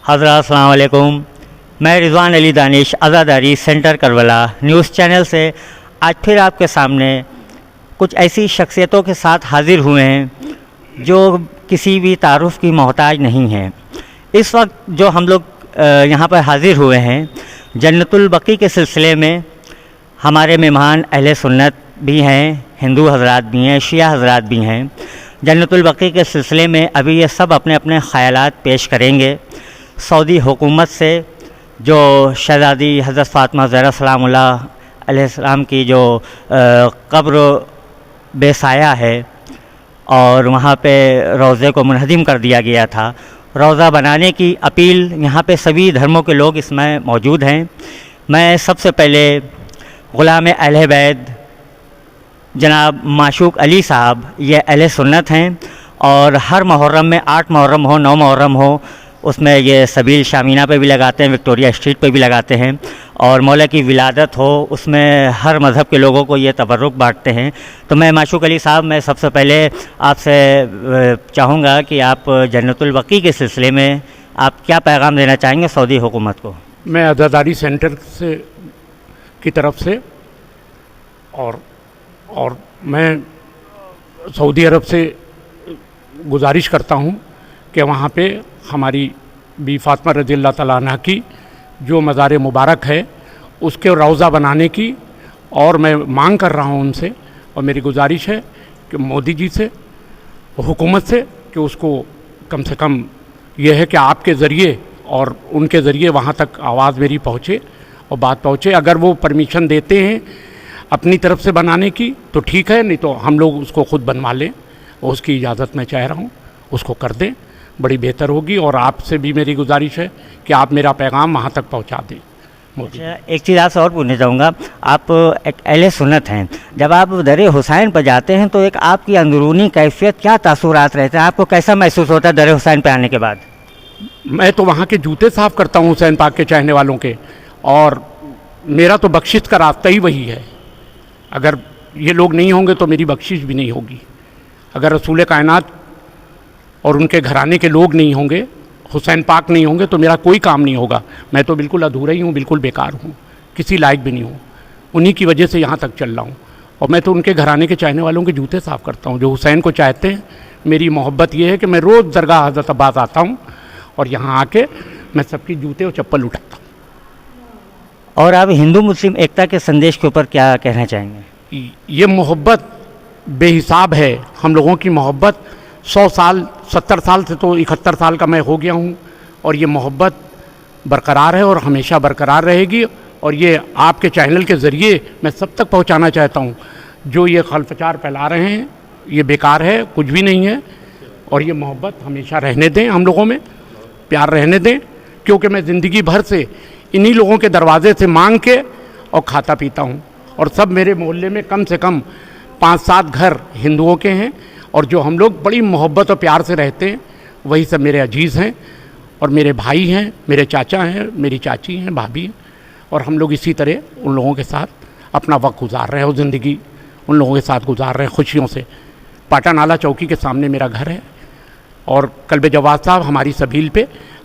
حضرات السلام علیکم. میں رضوان علی دانش عزاداری سینٹر کربلا نیوز چینل سے آج پھر آپ کے سامنے کچھ ایسی شخصیتوں کے ساتھ حاضر ہوئے ہیں جو کسی بھی تعارف کی محتاج نہیں ہیں. اس وقت جو ہم لوگ یہاں پر حاضر ہوئے ہیں جنت البقیع کے سلسلے میں ہمارے مہمان اہل سنت بھی ہیں، ہندو حضرات بھی ہیں، شیعہ حضرات بھی ہیں. جنت البقیع کے سلسلے میں ابھی یہ سب اپنے اپنے خیالات پیش کریں گے. سعودی حکومت سے جو شہزادی حضرت فاطمہ زہرا سلام اللہ علیہ السلام کی جو قبر بے سایہ ہے اور وہاں پہ روضے کو منہدم کر دیا گیا تھا، روضہ بنانے کی اپیل یہاں پہ سبھی دھرموں کے لوگ اس میں موجود ہیں. میں سب سے پہلے غلام اہل بیت جناب معشوق علی صاحب، یہ اہل سنت ہیں اور ہر محرم میں 8 محرم ہو 9 محرم ہو اس میں یہ سبیل شامینہ پہ بھی لگاتے ہیں، وکٹوریہ اسٹریٹ پہ بھی لگاتے ہیں، اور مولا کی ولادت ہو اس میں ہر مذہب کے لوگوں کو یہ تبرک بانٹتے ہیں. تو میں معشوق علی صاحب، میں سب سے پہلے آپ سے چاہوں گا کہ آپ جنت البقیع کے سلسلے میں آپ کیا پیغام دینا چاہیں گے سعودی حکومت کو؟ میں عزاداری سینٹر کی طرف سے اور میں سعودی عرب سے گزارش کرتا ہوں کہ وہاں پہ ہماری بی فاطمہ رضی اللہ تعالیٰ عنہ کی جو مزار مبارک ہے اس کے روضہ بنانے کی، اور میں مانگ کر رہا ہوں ان سے، اور میری گزارش ہے کہ مودی جی سے، حکومت سے، کہ اس کو کم سے کم یہ ہے کہ آپ کے ذریعے اور ان کے ذریعے وہاں تک آواز میری پہنچے اور بات پہنچے. اگر وہ پرمیشن دیتے ہیں اپنی طرف سے بنانے کی تو ٹھیک ہے، نہیں تو ہم لوگ اس کو خود بنوا لیں، اور اس کی اجازت میں چاہ رہا ہوں اس کو کر دیں، بڑی بہتر ہوگی. اور آپ سے بھی میری گزارش ہے کہ آپ میرا پیغام وہاں تک پہنچا دیں. ایک چیز آپ سے اور پوچھنا چاہوں گا، آپ ایک اہل سنت ہیں، جب آپ در حسین پہ جاتے ہیں تو ایک آپ کی اندرونی کیفیت، کیا تاثرات رہتے ہیں؟ آپ کو کیسا محسوس ہوتا ہے در حسین پہ آنے کے بعد؟ میں تو وہاں کے جوتے صاف کرتا ہوں حسین پاک کے چاہنے والوں کے، اور میرا تو بخشش کا راستہ ہی وہی ہے. اگر یہ لوگ نہیں ہوں گے تو میری بخشش بھی نہیں ہوگی. اگر رسول کائنات اور ان کے گھرانے کے لوگ نہیں ہوں گے، حسین پاک نہیں ہوں گے، تو میرا کوئی کام نہیں ہوگا. میں تو بالکل ادھورا ہی ہوں، بالکل بیکار ہوں، کسی لائق بھی نہیں ہوں. انہی کی وجہ سے یہاں تک چل رہا ہوں. اور میں تو ان کے گھرانے کے چاہنے والوں کے جوتے صاف کرتا ہوں جو حسین کو چاہتے ہیں. میری محبت یہ ہے کہ میں روز درگاہ حضرت عباس آتا ہوں اور یہاں آ کے میں سب کی جوتے اور چپل اٹھاتا ہوں. اور آپ ہندو مسلم ایکتا کے سندیش کے اوپر کیا کہنا چاہیں گے؟ یہ محبت بے حساب ہے. ہم لوگوں کی محبت 100 سال 70 سال سے تو 71 سال کا میں ہو گیا ہوں، اور یہ محبت برقرار ہے اور ہمیشہ برقرار رہے گی. اور یہ آپ کے چینل کے ذریعے میں سب تک پہنچانا چاہتا ہوں. جو یہ خلفچار پھیلا رہے ہیں یہ بیکار ہے، کچھ بھی نہیں ہے. اور یہ محبت ہمیشہ رہنے دیں، ہم لوگوں میں پیار رہنے دیں، کیونکہ میں زندگی بھر سے انہی لوگوں کے دروازے سے مانگ کے اور کھاتا پیتا ہوں. اور سب میرے محلے میں کم سے کم 5-7 گھر ہندوؤں کے ہیں، اور جو ہم لوگ بڑی محبت اور پیار سے رہتے ہیں وہی سب میرے عزیز ہیں اور میرے بھائی ہیں، میرے چاچا ہیں، میری چاچی ہیں، بھابھی ہیں. اور ہم لوگ اسی طرح ان لوگوں کے ساتھ اپنا وقت گزار رہے ہیں، اور زندگی ان لوگوں کے ساتھ گزار رہے ہیں خوشیوں سے. پاٹا نالہ چوکی کے سامنے میرا گھر ہے، اور کلب جواد صاحب ہماری سبیل پہ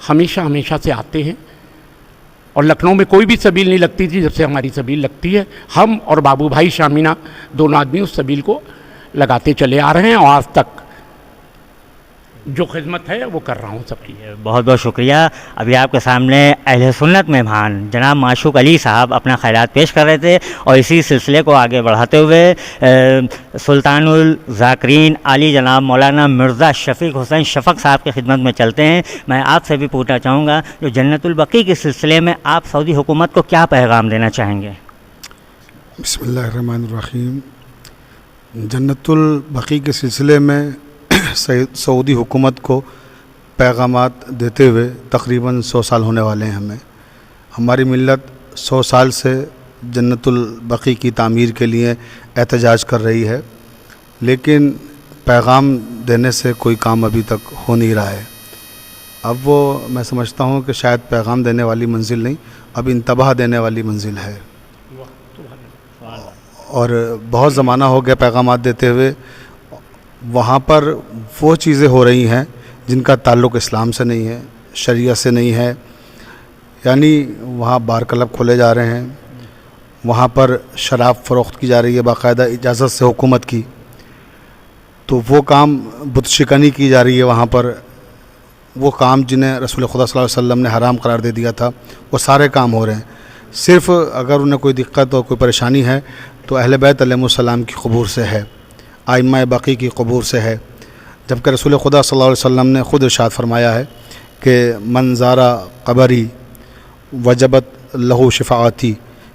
ہمیشہ سے آتے ہیں. اور لکھنؤ میں کوئی بھی سبیل نہیں لگتی تھی، جب سے ہماری سبیل لگتی ہے ہم اور بابو بھائی شامینہ دونوں آدمی اس سبیل کو لگاتے چلے آ رہے ہیں، اور آج تک جو خدمت ہے وہ کر رہا ہوں سب کی. بہت بہت شکریہ. ابھی آپ کے سامنے اہل سنت مہمان جناب معشوق علی صاحب اپنا خیالات پیش کر رہے تھے، اور اسی سلسلے کو آگے بڑھاتے ہوئے سلطان الذاکرین علی جناب مولانا مرزا شفیق حسین شفق صاحب کی خدمت میں چلتے ہیں. میں آپ سے بھی پوچھنا چاہوں گا جو جنت البقیع کے سلسلے میں آپ سعودی حکومت کو کیا پیغام دینا چاہیں گے؟ بسم اللہ الرحمن الرحیم. جنت البقیع کے سلسلے میں سعودی حکومت کو پیغامات دیتے ہوئے تقریباً 100 سال ہونے والے ہیں ہمیں. ہماری ملت 100 سال سے جنت البقیع کی تعمیر کے لیے احتجاج کر رہی ہے، لیکن پیغام دینے سے کوئی کام ابھی تک ہو نہیں رہا ہے. اب وہ میں سمجھتا ہوں کہ شاید پیغام دینے والی منزل نہیں، اب انتباہ دینے والی منزل ہے. اور بہت زمانہ ہو گیا پیغامات دیتے ہوئے. وہاں پر وہ چیزیں ہو رہی ہیں جن کا تعلق اسلام سے نہیں ہے، شریعت سے نہیں ہے، یعنی وہاں بار کلب کھولے جا رہے ہیں، وہاں پر شراب فروخت کی جا رہی ہے باقاعدہ اجازت سے حکومت کی، تو وہ کام بت شکنی کی جا رہی ہے وہاں پر، وہ کام جنہیں رسول خدا صلی اللہ علیہ وسلم نے حرام قرار دے دیا تھا وہ سارے کام ہو رہے ہیں۔ صرف اگر انہیں کوئی دقت اور کوئی پریشانی ہے تو اہل بیت علیہ السلام کی قبور سے ہے، ائمہ بقی کی قبور سے ہے، جبکہ رسول خدا صلی اللہ علیہ وسلم نے خود ارشاد فرمایا ہے کہ من زارا قبری وجبت لہو شفاعتی،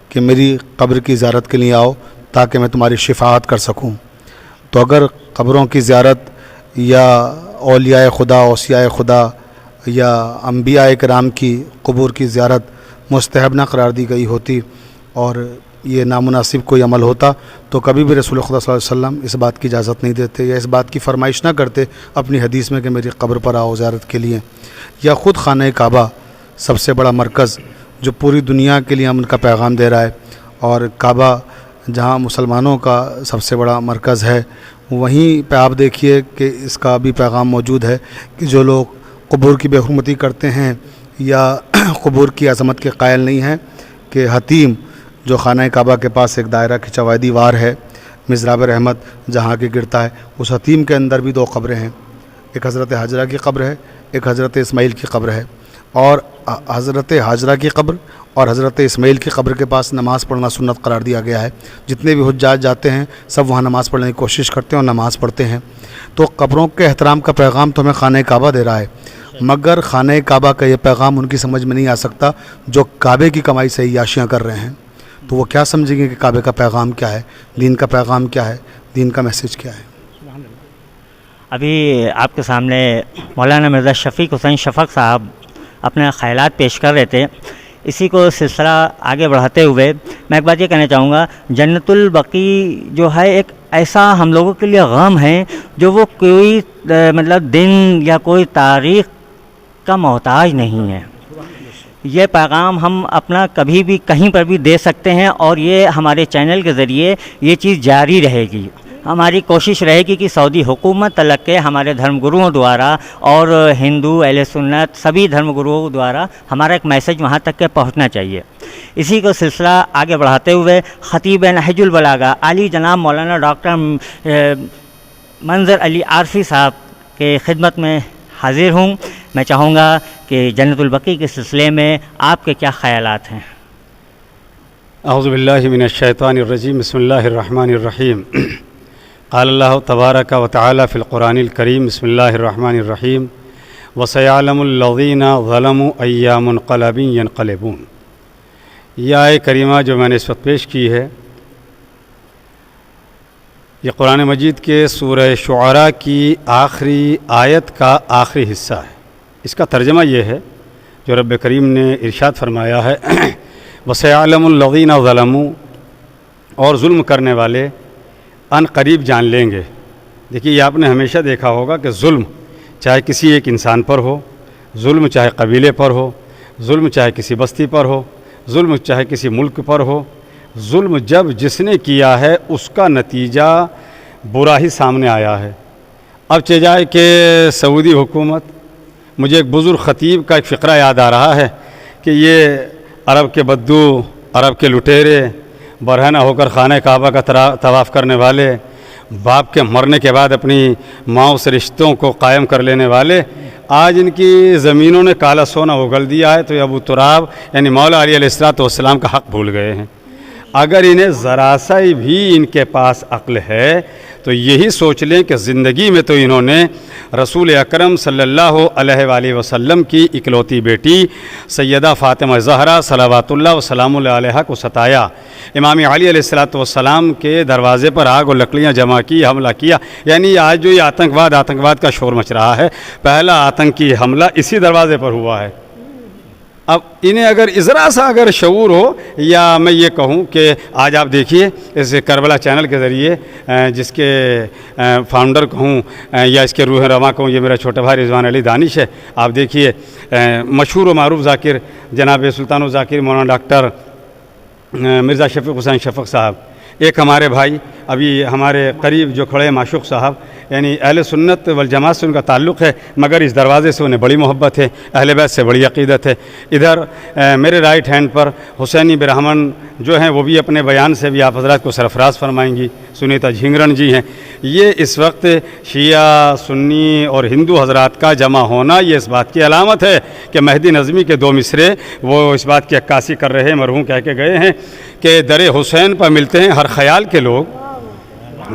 کہ میری قبر کی زیارت کے لیے آؤ تاکہ میں تمہاری شفاعت کر سکوں۔ تو اگر قبروں کی زیارت یا اولیاء خدا، اوصیاء خدا یا انبیاء کرام کی قبور کی زیارت مستحب نہ قرار دی گئی ہوتی اور یہ نامناسب کوئی عمل ہوتا تو کبھی بھی رسول خدا صلی اللہ علیہ وسلم اس بات کی اجازت نہیں دیتے یا اس بات کی فرمائش نہ کرتے اپنی حدیث میں کہ میری قبر پر آؤ زیارت کے لیے۔ یا خود خانہ کعبہ سب سے بڑا مرکز جو پوری دنیا کے لیے امن کا پیغام دے رہا ہے، اور کعبہ جہاں مسلمانوں کا سب سے بڑا مرکز ہے، وہیں پہ آپ دیکھیے کہ اس کا بھی پیغام موجود ہے کہ جو لوگ قبور کی بے حرمتی کرتے ہیں یا قبور کی عظمت کے قائل نہیں ہیں، کہ حتیم جو خانہ کعبہ کے پاس ایک دائرہ کی چوائدی وار ہے، مزراب رحمت جہاں کے گرتا ہے، اس حتیم کے اندر بھی 2 قبریں ہیں، ایک حضرت حاجرہ کی قبر ہے، ایک حضرت اسماعیل کی قبر ہے، اور حضرت حاجرہ کی قبر اور حضرت اسماعیل کی قبر کے پاس نماز پڑھنا سنت قرار دیا گیا ہے۔ جتنے بھی حجاج جاتے ہیں سب وہاں نماز پڑھنے کی کوشش کرتے ہیں اور نماز پڑھتے ہیں۔ تو قبروں کے احترام کا پیغام تو ہمیں خانہ کعبہ دے رہا ہے، مگر خانہ کعبہ کا یہ پیغام ان کی سمجھ میں نہیں آ سکتا جو کعبے کی کمائی سے عیاشیاں کر رہے ہیں۔ تو وہ کیا سمجھیں گے کہ کعبے کا پیغام کیا ہے، دین کا پیغام کیا ہے، دین کا میسیج کیا ہے۔ ابھی آپ کے سامنے مولانا مرزا شفیق حسین شفق صاحب اپنے خیالات پیش کر رہے تھے، اسی کو سلسلہ آگے بڑھاتے ہوئے میں ایک بات یہ کہنا چاہوں گا، جنت البقیع جو ہے ایک ایسا ہم لوگوں کے لیے غم ہے جو وہ کوئی مطلب دن یا کوئی تاریخ کا محتاج نہیں ہے۔ یہ پیغام ہم اپنا کبھی بھی کہیں پر بھی دے سکتے ہیں، اور یہ ہمارے چینل کے ذریعے یہ چیز جاری رہے گی۔ ہماری کوشش رہے گی کہ سعودی حکومت تلک کے ہمارے دھرم گروؤں دوارا اور ہندو اہل سنت سبھی دھرم گروؤں دوارا ہمارا ایک میسج وہاں تک کے پہنچنا چاہیے۔ اسی کو سلسلہ آگے بڑھاتے ہوئے خطیب نہج البلاغہ عالی جناب مولانا ڈاکٹر منظر علی عارفی صاحب کے خدمت میں حاضر ہوں۔ میں چاہوں گا کہ جنت البقیع کے سلسلے میں آپ کے کیا خیالات ہیں؟ اعوذ باللہ من الشیطان الرجیم، بسم اللہ الرحمن الرحیم۔ قال اللہ تبارک و تعالی فی القرآن الکریم، بسم اللہ الرحمن الرحیم، وَسَيَعْلَمُ الَّذِينَ ظَلَمُوا أَيَّ مُنْقَلَبٍ يَنْقَلِبُونَ۔ یہ آیت کریمہ جو میں نے اس وقت پیش کی ہے، یہ قرآن مجید کے سورہ شعراء کی آخری آیت کا آخری حصہ ہے۔ اس کا ترجمہ یہ ہے جو رب کریم نے ارشاد فرمایا ہے، وَسَيَعْلَمُ الَّذِينَ ظَلَمُوا، اور ظلم کرنے والے ان قریب جان لیں گے۔ دیکھیے، یہ آپ نے ہمیشہ دیکھا ہوگا کہ ظلم چاہے کسی ایک انسان پر ہو، ظلم چاہے قبیلے پر ہو، ظلم چاہے کسی بستی پر ہو، ظلم چاہے کسی ملک پر ہو، ظلم جب جس نے کیا ہے اس کا نتیجہ برا ہی سامنے آیا ہے۔ اب چہ جائے کہ سعودی حکومت، مجھے ایک بزرگ خطیب کا ایک فقرہ یاد آ رہا ہے کہ یہ عرب کے بدو، عرب کے لٹیرے، برہنہ ہو کر خانہ کعبہ کا طواف کرنے والے، باپ کے مرنے کے بعد اپنی ماؤں سے رشتوں کو قائم کر لینے والے، آج ان کی زمینوں نے کالا سونا اگل دیا ہے، تو یہ ابو تراب یعنی مولا علی علیہ السلام کا حق بھول گئے ہیں۔ اگر انہیں ذرا سا بھی ان کے پاس عقل ہے تو یہی سوچ لیں کہ زندگی میں تو انہوں نے رسول اکرم صلی اللہ علیہ وآلہ وسلم کی اکلوتی بیٹی سیدہ فاطمہ زہرا صلوات اللہ وسلام علیہا کو ستایا، امام علی علیہ السلام کے دروازے پر آگ اور لکڑیاں جمع کی، حملہ کیا۔ یعنی آج جو یہ آتنکواد کا شور مچ رہا ہے، پہلا آتنکی حملہ اسی دروازے پر ہوا ہے۔ اب انہیں اگر ذرا سا اگر شعور ہو، یا میں یہ کہوں کہ آج آپ دیکھیے اس کربلا چینل کے ذریعے جس کے فاؤنڈر کہوں یا اس کے روح رواں کہوں، یہ میرا چھوٹا بھائی رضوان علی دانش ہے۔ آپ دیکھیے مشہور و معروف ذاکر جناب سلطان و ذاکر مولانا ڈاکٹر مرزا شفیق حسین شفق صاحب، ایک ہمارے بھائی ابھی ہمارے قریب جو کھڑے معشوق صاحب، یعنی اہل سنت والجماعت سے ان کا تعلق ہے، مگر اس دروازے سے انہیں بڑی محبت ہے، اہل بیت سے بڑی عقیدت ہے۔ ادھر میرے رائٹ ہینڈ پر حسینی برہمن جو ہیں وہ بھی اپنے بیان سے بھی آپ حضرات کو سرفراز فرمائیں گی، سنیتا جھینگرن جی ہیں۔ یہ اس وقت شیعہ، سنی اور ہندو حضرات کا جمع ہونا یہ اس بات کی علامت ہے کہ مہدی نظمی کے 2 مصرے وہ اس بات کی عکاسی کر رہے ہیں، مرحوم کہہ کے گئے ہیں کہ در حسین پر ملتے ہیں ہر خیال کے لوگ،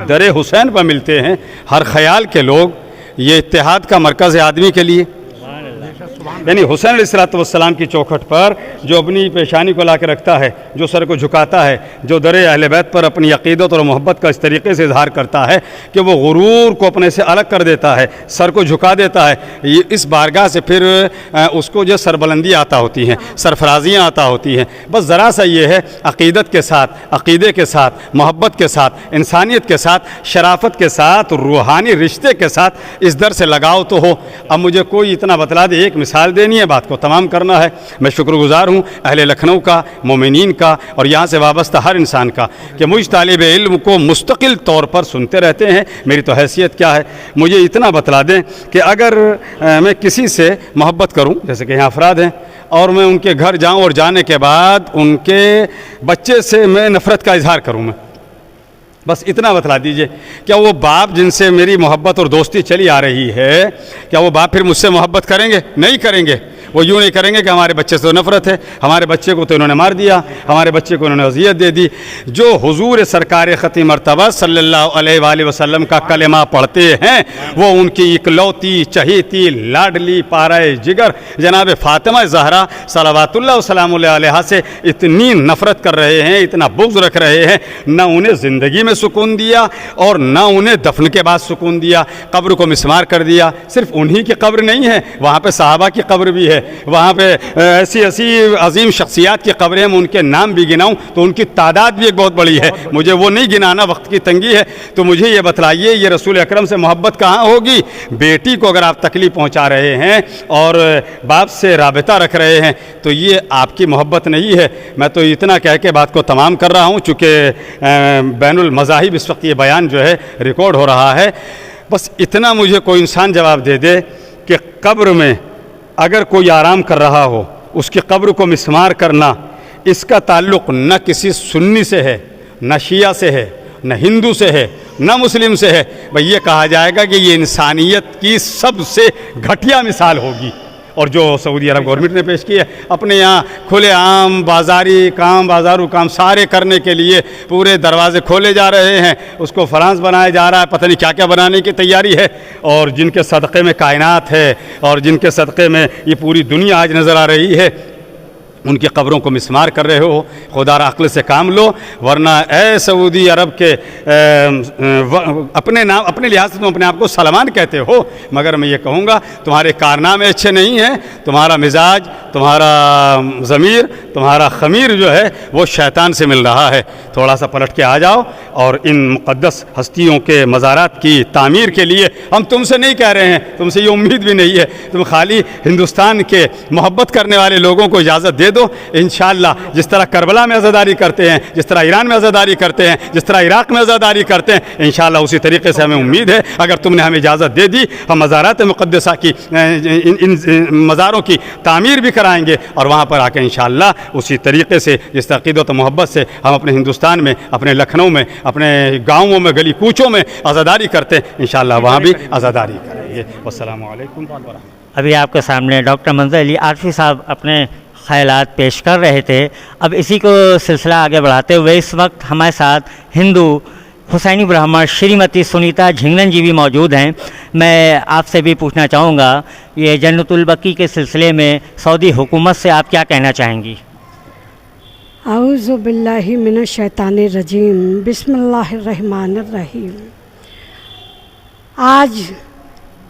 در حسین پر ملتے ہیں ہر خیال کے لوگ، یہ اتحاد کا مرکز ہے آدمی کے لیے۔ یعنی حسین علیہ الصلوۃ والسلام کی چوکھٹ پر جو اپنی پیشانی کو لا کے رکھتا ہے، جو سر کو جھکاتا ہے، جو در اہل بیت پر اپنی عقیدت اور محبت کا اس طریقے سے اظہار کرتا ہے کہ وہ غرور کو اپنے سے الگ کر دیتا ہے، سر کو جھکا دیتا ہے، یہ اس بارگاہ سے پھر اس کو جو سربلندی عطا ہوتی ہیں، سرفرازیاں عطا ہوتی ہیں۔ بس ذرا سا یہ ہے عقیدت کے ساتھ، عقیدے کے ساتھ، محبت کے ساتھ، انسانیت کے ساتھ، شرافت کے ساتھ، روحانی رشتے کے ساتھ اس در سے لگاؤ تو ہو۔ اب مجھے کوئی اتنا بتلا دے، ایک مثال دینی ہے، بات کو تمام کرنا ہے۔ میں شکر گزار ہوں اہل لکھنؤ کا، مومنین کا اور یہاں سے وابستہ ہر انسان کا کہ مجھ طالب علم کو مستقل طور پر سنتے رہتے ہیں۔ میری تو حیثیت کیا ہے، مجھے اتنا بتلا دیں کہ اگر میں کسی سے محبت کروں، جیسے کہ یہاں افراد ہیں، اور میں ان کے گھر جاؤں اور جانے کے بعد ان کے بچے سے میں نفرت کا اظہار کروں، میں بس اتنا بتلا دیجئے، کیا وہ باپ جن سے میری محبت اور دوستی چلی آ رہی ہے، کیا وہ باپ پھر مجھ سے محبت کریں گے؟ نہیں کریں گے۔ وہ یوں نہیں کریں گے کہ ہمارے بچے سے تو نفرت ہے، ہمارے بچے کو تو انہوں نے مار دیا، ہمارے بچے کو انہوں نے اذیت دے دی۔ جو حضور سرکار خطی مرتبہ صلی اللہ علیہ وآلہ وسلم کا کلمہ پڑھتے ہیں، وہ ان کی اکلوتی، چہیتی، لاڈلی، پارائے جگر جناب فاطمہ زہرا صلوات اللہ وسلام علیہا سے اتنی نفرت کر رہے ہیں، اتنا بغض رکھ رہے ہیں، نہ انہیں زندگی میں سکون دیا اور نہ انہیں دفن کے بعد سکون دیا، قبر کو مسمار کر دیا۔ صرف انہی کی قبر نہیں ہے، وہاں پہ صحابہ کی قبر بھی ہے، وہاں پہ ایسی عظیم شخصیات کی قبریں، میں ان کے نام بھی گناؤں تو ان کی تعداد بھی ایک بہت بڑی ہے، مجھے وہ نہیں گنانا، وقت کی تنگی ہے۔ تو مجھے یہ بتلائیے، یہ رسول اکرم سے محبت کہاں ہوگی؟ بیٹی کو اگر آپ تکلیف پہنچا رہے ہیں اور باپ سے رابطہ رکھ رہے ہیں تو یہ آپ کی محبت نہیں ہے۔ میں تو اتنا کہہ کے بات کو تمام کر رہا ہوں، چونکہ بین المذاہب اس وقت یہ بیان جو ہے ریکارڈ ہو رہا ہے۔ بس اتنا مجھے کوئی انسان جواب دے دے کہ قبر میں اگر کوئی آرام کر رہا ہو، اس کی قبر کو مسمار کرنا، اس کا تعلق نہ کسی سنی سے ہے، نہ شیعہ سے ہے، نہ ہندو سے ہے، نہ مسلم سے ہے، بھئی یہ کہا جائے گا کہ یہ انسانیت کی سب سے گھٹیا مثال ہوگی۔ اور جو سعودی عرب گورنمنٹ نے پیش کی ہے، اپنے یہاں کھلے عام بازاری کام، بازارو کام سارے کرنے کے لیے پورے دروازے کھولے جا رہے ہیں، اس کو فرانس بنایا جا رہا ہے، پتہ نہیں کیا کیا بنانے کی تیاری ہے۔ اور جن کے صدقے میں کائنات ہے اور جن کے صدقے میں یہ پوری دنیا آج نظر آ رہی ہے، ان کی قبروں کو مسمار کر رہے ہو، خدا را عقل سے کام لو، ورنہ اے سعودی عرب کے اپنے نام، اپنے لحاظ سے تم اپنے آپ کو سلمان کہتے ہو، مگر میں یہ کہوں گا تمہارے کارنامے اچھے نہیں ہیں، تمہارا مزاج، تمہارا ضمیر، تمہارا خمیر جو ہے وہ شیطان سے مل رہا ہے۔ تھوڑا سا پلٹ کے آ جاؤ اور ان مقدس ہستیوں کے مزارات کی تعمیر کے لیے ہم تم سے نہیں کہہ رہے ہیں، تم سے یہ امید بھی نہیں ہے، تم خالی ہندوستان کے محبت کرنے والے لوگوں کو اجازت دے دو، انشاءاللہ جس طرح کربلا میں عزاداری کرتے ہیں، جس طرح ایران میں عزاداری کرتے ہیں، جس طرح عراق میں عزاداری کرتے ہیں، انشاءاللہ اسی طریقے سے ہمیں امید ہے اگر تم نے ہمیں اجازت دے دی، ہم مزارات مقدسہ کی ان مزاروں کی تعمیر بھی کرائیں گے اور وہاں پر آ کے انشاءاللہ اسی طریقے سے جس عقیدت و محبت سے ہم اپنے ہندوستان میں، اپنے لکھنؤ میں، اپنے گاؤں میں، گلی کوچوں میں عزاداری کرتے ہیں، انشاءاللہ وہاں بھی عزاداری کریں گے۔ والسلام علیکم ورحمۃ اللہ۔ ابھی آپ کے سامنے ڈاکٹر منظر علی عارفی صاحب اپنے خیالات پیش کر رہے تھے۔ اب اسی کو سلسلہ آگے بڑھاتے ہوئے اس وقت ہمارے ساتھ ہندو حسینی برہمن شریمتی سنیتا جھینگرن جی بھی موجود ہیں۔ میں آپ سے بھی پوچھنا چاہوں گا، یہ جنت البقیع کے سلسلے میں سعودی حکومت سے آپ کیا کہنا چاہیں گی؟ اعوذ باللہ من الشیطان الرجیم، بسم اللہ الرحمن الرحیم۔ آج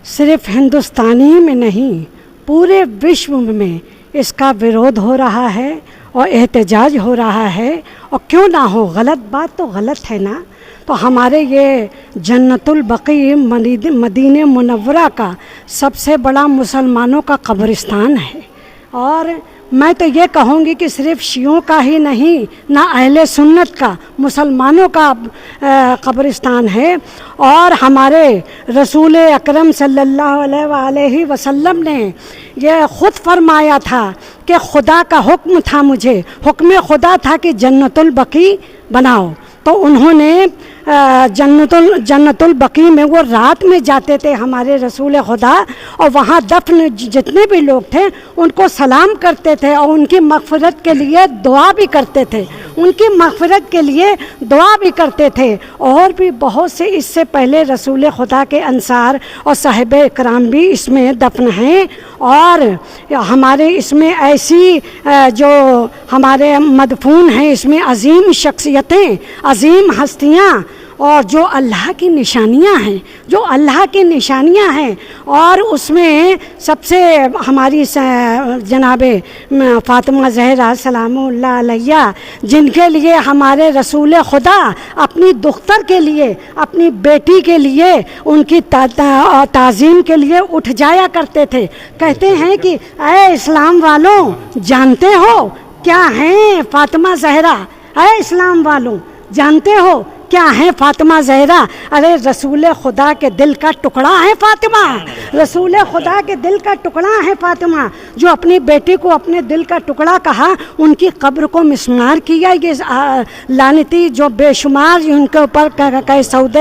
صرف ہندوستانی میں نہیں، پورے وشو میں اس کا ورودھ ہو رہا ہے اور احتجاج ہو رہا ہے، اور کیوں نہ ہو، غلط بات تو غلط ہے نا۔ تو ہمارے یہ جنت البقیع مدینہ منورہ کا سب سے بڑا مسلمانوں کا قبرستان ہے، اور میں تو یہ کہوں گی کہ صرف شیعوں کا ہی نہیں، نہ اہل سنت کا، مسلمانوں کا قبرستان ہے. اور ہمارے رسول اکرم صلی اللہ علیہ وآلہ وسلم نے یہ خود فرمایا تھا کہ خدا کا حکم تھا، مجھے حکم خدا تھا کہ جنت البقیع بناؤ. تو انہوں نے جنت البقیع میں وہ رات میں جاتے تھے ہمارے رسول خدا، اور وہاں دفن جتنے بھی لوگ تھے ان کو سلام کرتے تھے اور ان کی مغفرت کے لیے دعا بھی کرتے تھے، ان کی مغفرت کے لیے دعا بھی کرتے تھے. اور بھی بہت سے اس سے پہلے رسول خدا کے انصار اور صحابہ اکرام بھی اس میں دفن ہیں. اور ہمارے اس میں ایسی جو ہمارے مدفون ہیں اس میں عظیم شخصیتیں، عظیم ہستیاں، اور جو اللہ کی نشانیاں ہیں، جو اللہ کی نشانیاں ہیں. اور اس میں سب سے ہماری جناب فاطمہ زہرا سلام اللہ علیہ، جن کے لیے ہمارے رسول خدا اپنی دختر کے لیے، اپنی بیٹی کے لیے، ان کی تعظیم کے لیے اٹھ جایا کرتے تھے. کہتے ہیں کہ اے اسلام والوں، جانتے ہو کیا ہیں فاطمہ زہرا؟ اے اسلام والوں، جانتے ہو کیا ہے فاطمہ زہرا؟ ارے رسول خدا کے دل کا ٹکڑا ہے فاطمہ، رسول خدا کے دل کا ٹکڑا ہے فاطمہ، جو اپنی بیٹی کو اپنے دل کا ٹکڑا کہا، ان کی قبر کو مسمار کیا. یہ لعنتی جو بے شمار ان کے اوپر سعود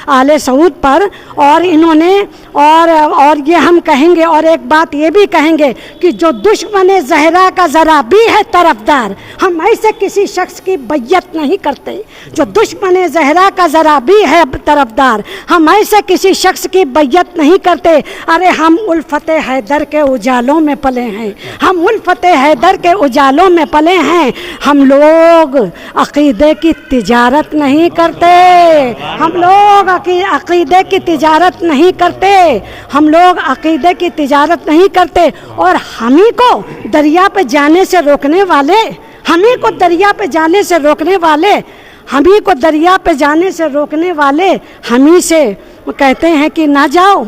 آل سعود پر، اور انہوں نے اور یہ ہم کہیں گے، اور ایک بات یہ بھی کہیں گے کہ جو دشمن زہرا کا ذرا بھی ہے طرفدار، ہم ایسے کسی شخص کی بیعت نہیں کرتے. جو دشمن زہرا کا ذرا بھی ہے طرفدار، ہم ایسے کسی شخص کی بیعت نہیں کرتے. ارے ہم الفت حیدر کے اجالوں میں پلے ہیں، ہم الفت حیدر کے اجالوں میں پلے ہیں. ہم لوگ عقیدے کی تجارت نہیں کرتے، ہم لوگ عقیدے کی تجارت نہیں کرتے، ہم لوگ عقیدے کی تجارت نہیں کرتے. اور ہمیں کو دریا پہ جانے سے روکنے والے، ہمیں کو دریا پہ جانے سے روکنے والے، ہمیں کو دریا پہ جانے سے روکنے والے ہمیں سے کہتے ہیں کہ نہ جاؤ،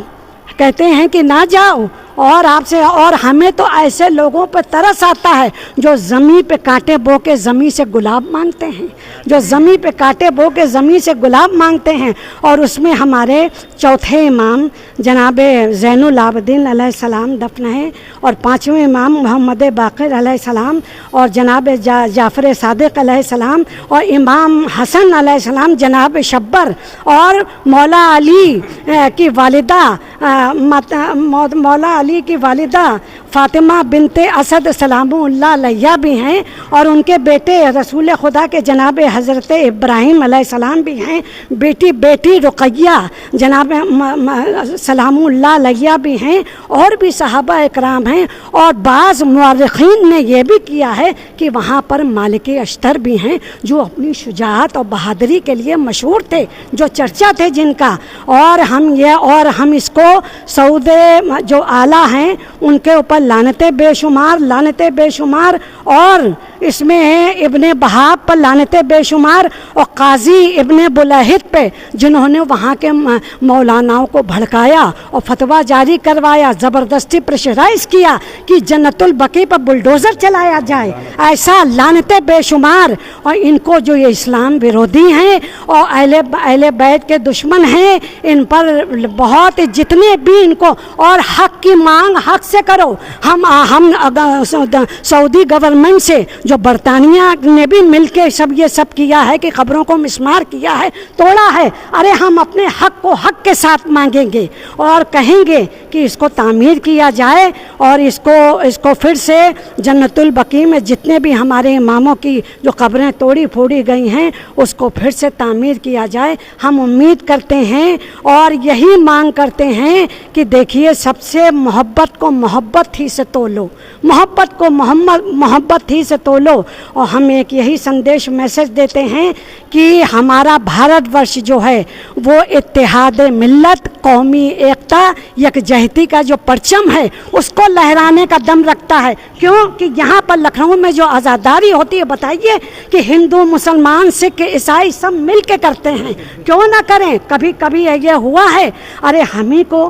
کہتے ہیں کہ نہ جاؤ. اور آپ سے، اور ہمیں تو ایسے لوگوں پہ ترس آتا ہے جو زمین پہ کانٹے بو کے زمین سے گلاب مانگتے ہیں، جو زمین پہ کانٹے بو کے زمین سے گلاب مانگتے ہیں. اور اس میں ہمارے چوتھے امام جناب زین العابدین علیہ السلام دفن ہیں، اور پانچویں امام محمد باقر علیہ السلام، اور جناب جعفر صادق علیہ السلام، اور امام حسن علیہ السلام جناب شبر، اور مولا علی کی والدہ مولا علی کی والدہ فاطمہ بنت اسد سلام اللہ علیہ بھی ہیں، اور ان کے بیٹے رسول خدا کے جناب حضرت ابراہیم علیہ السلام بھی ہیں، بیٹی رقیہ جناب سلام اللہ علیہ بھی ہیں، اور بھی صحابہ اکرام ہیں. اور بعض مورخین نے یہ بھی کیا ہے کہ وہاں پر مالک اشتر بھی ہیں جو اپنی شجاعت اور بہادری کے لیے مشہور تھے، جو چرچا تھے جن کا. اور ہم اس کو سعود جو آلہ ہیں ان کے اوپر لعنتیں بے شمار، اور اس میں ابن بہاب پر لعنتیں بے شمار، اور قاضی ابن بلہد پہ جنہوں نے وہاں کے مولاناؤں کو بھڑکایا اور فتویٰ جاری کروایا، زبردستی پریشرائز کیا کہ جنت البقیع پر بلڈوزر چلایا جائے، ایسا لعنتیں بے شمار. اور ان کو جو یہ اسلام ورودی ہیں اور اہل بیت کے دشمن ہیں، ان پر بہت جتنے بھی ان کو، اور حق کی مانگ حق سے کرو. ہم سعودی گورنمنٹ سے جو برطانیہ نے بھی مل کے یہ سب کیا ہے کہ خبروں کو مسمار کیا ہے، توڑا ہے. ارے ہم اپنے حق کو حق کے ساتھ مانگیں گے اور کہیں گے کہ اس کو تعمیر کیا جائے، اور اس کو پھر سے جنت البقیع میں جتنے بھی ہمارے اماموں کی جو قبریں توڑی پھوڑی گئی ہیں اس کو پھر سے تعمیر کیا جائے. ہم امید کرتے ہیں اور یہی مانگ کرتے ہیں کہ دیکھیے، سب سے محبت کو محبت ہی سے تولو، محبت کو محبت ہی سے تولو. اور ہم ایک یہی سندیش میسج دیتے ہیں کہ ہمارا بھارت ورش جو ہے وہ اتحاد ملت، قومی ایکتا، یکجہتی کا جو پرچم ہے اس کو لہرانے کا دم رکھتا ہے. کیوں کہ یہاں پر لکھنؤ میں جو آزاداری ہوتی ہے، بتائیے کہ ہندو، مسلمان، سکھ، عیسائی سب مل کے کرتے ہیں، کیوں نہ کریں؟ کبھی کبھی یہ ہوا ہے. ارے ہمیں کو